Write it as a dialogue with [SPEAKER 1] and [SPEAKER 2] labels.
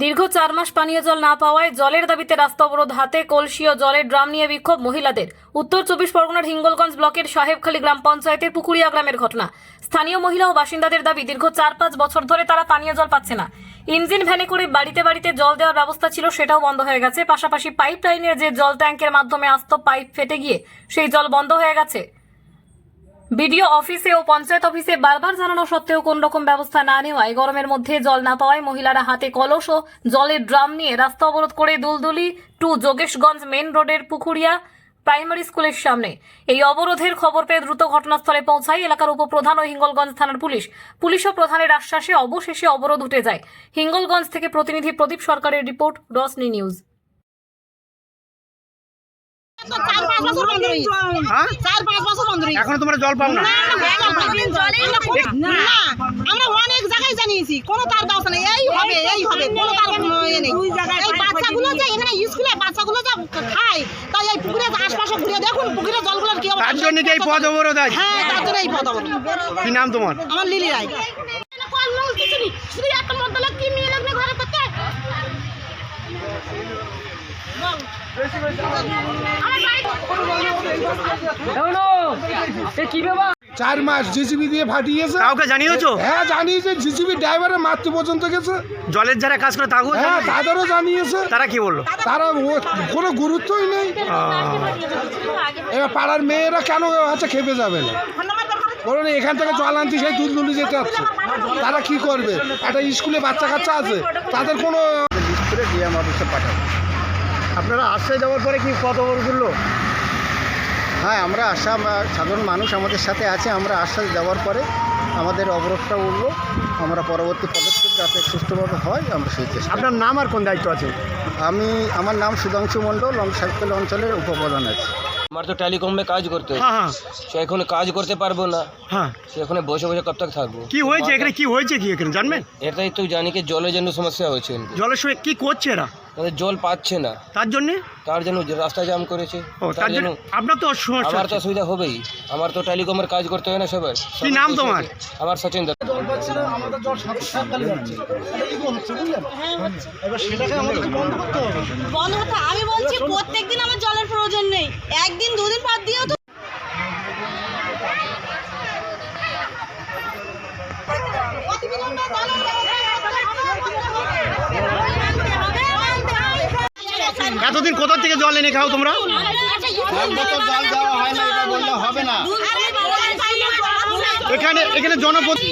[SPEAKER 1] দীর্ঘ 4 মাস পানীয় জল না পাওয়ায় জলের দাবিতে রাস্তা অবরোধ, হাতে কলসি ও জলের ড্রাম নিয়ে বিক্ষোভ মহিলাদের। উত্তর 24 পরগনার হিঙ্গলগঞ্জ ব্লকের সাহেবখালী গ্রাম পঞ্চায়েতের পুকুরিয়া গ্রামের ঘটনা। স্থানীয় মহিলা ও বাসিন্দাদের দাবি, দীর্ঘ 4-5 বছর ধরে তারা পানীয় জল পাচ্ছে না। ইঞ্জিন ভ্যানে করে বাড়িতে বাড়িতে জল দেওয়ার ব্যবস্থা ছিল, সেটাও বন্ধ হয়ে গেছে। পাশাপাশি পাইপ লাইনের যে জল ট্যাঙ্কের মাধ্যমে আসতো, পাইপ ফেটে গিয়ে সেই জল বন্ধ হয়ে গেছে। বিডিও অফিসে ও পঞ্চায়েত অফিসে বারবার জানানো সত্ত্বেও কোন রকম ব্যবস্থা না নেওয়ায়, গরমের মধ্যে জল না পাওয়ায় মহিলারা হাতে কলস ও জলের ড্রাম নিয়ে রাস্তা অবরোধ করে দুলদুলি টু যোগেশগঞ্জ মেন রোডের পুকুরিয়া প্রাইমারি স্কুলের সামনে। এই অবরোধের খবর পেয়ে দ্রুত ঘটনাস্থলে পৌঁছায় এলাকার উপপ্রধান ও হিঙ্গলগঞ্জ থানার পুলিশ ও প্রধানের আশ্বাসে অবশেষে অবরোধ উঠে যায়। হিঙ্গলগঞ্জ থেকে প্রতিনিধি প্রদীপ সরকারের রিপোর্ট, রসনি নিউজ।
[SPEAKER 2] এখন তোমরা জল পাও না?
[SPEAKER 3] আমরা অনেক জায়গায় জানিয়েছি, কোনো তার ব্যবস্থা নেই। এই হবে কোনো তার নেই। এই বাচ্চাগুলো যে এখানে স্কুলে বাচ্চাগুলো যা খায়, তাই এই পুকুরের আশপাশে ঘুরে দেখুন পুকুরের জলগুলোর কি অবস্থা।
[SPEAKER 2] তার জন্য কি এই পথ অবরোধ আছে?
[SPEAKER 3] হ্যাঁ, তার জন্য এই পথ অবরোধ।
[SPEAKER 2] কি নাম তোমার?
[SPEAKER 3] আমার লিলি রায়। শুধু একটা মতলব কি মেয়ে লাগবে ঘরে করতে।
[SPEAKER 4] 4 মাস জিসিবি দিয়ে ফাটিয়েছে।
[SPEAKER 2] কাউকে জানিয়েছো?
[SPEAKER 4] হ্যাঁ জানিয়েছে, জিসিবি ড্রাইভারের মারতে পর্যন্ত গেছে।
[SPEAKER 2] জলের যারা কাজ করে তাকেও
[SPEAKER 4] হ্যাঁ তাদেরও জানিয়েছে।
[SPEAKER 2] তারা কি বললো?
[SPEAKER 4] তারা কোনো গুরুত্বই নেই। এবার পাড়ার মেয়েরা কেন হচ্ছে খেপে যাবে না? বলুন এখান থেকে জল আনতে সেই দুলদুলি যেতে হচ্ছে, তারা কি করবে? একটা স্কুলে বাচ্চা কাচ্চা আছে, তাদের কোনো
[SPEAKER 2] ডিএম অফিসে পাঠাবো। আপনারা আশ্রয় দেওয়ার পরে কি কত বড় করলো?
[SPEAKER 5] হ্যাঁ, আমরা সাধারণ মানুষ আমাদের সাথে আছে। আমরা আশ্বাস দেওয়ার পরে আমাদের অবরোধটা উঠলো। আমরা পরবর্তী পদক্ষেপ যাতে সুষ্ঠুভাবে হয় আমরা সেই চেষ্টা।
[SPEAKER 2] আপনার নাম আর কোন দায়িত্ব আছে?
[SPEAKER 5] আমার নাম সুধাংশু মণ্ডল, আমি সাহেবখালী অঞ্চলের উপপ্রধান আছি।
[SPEAKER 6] আমার তো টেলিকমে কাজ করতে হয়,
[SPEAKER 2] হ্যাঁ হ্যাঁ
[SPEAKER 6] সে এখন কাজ করতে পারবো না,
[SPEAKER 2] হ্যাঁ।
[SPEAKER 6] সে এখানে বসে বসে কব তক থাকবো।
[SPEAKER 2] কি হয়েছে এখানে? কি হয়েছে কি এখানে জানবেন?
[SPEAKER 6] এটাই তো জানি কি জলের জন্য সমস্যা হয়েছে এখানে।
[SPEAKER 2] জলের সঙ্গে কি করছে এরা?
[SPEAKER 6] তাদের জল পাচ্ছে না,
[SPEAKER 2] তার জন্যে
[SPEAKER 6] তার জন্য যে রাস্তা জাম করেছে।
[SPEAKER 2] ও তার জন্য আপনার তো সমস্যা
[SPEAKER 6] আমার তো
[SPEAKER 2] হচ্ছে।
[SPEAKER 6] অসুবিধা হবেই, আমার তো টেলিকমের কাজ করতে হয় না সবার।
[SPEAKER 2] কি নাম তোমার?
[SPEAKER 6] আমার সচিন দত্ত।
[SPEAKER 3] বন্ধ হতো। আমি বলছি প্রত্যেকদিন আমার জলের প্রয়োজন নেই, একদিন দুদিন বাদ দিয়েও তো।
[SPEAKER 2] এতদিন কোথা থেকে জল এনে খাও তোমরা?
[SPEAKER 5] জল দেওয়া হয় না, এটা বললে হবে না।
[SPEAKER 2] এখানে জনপ্রতি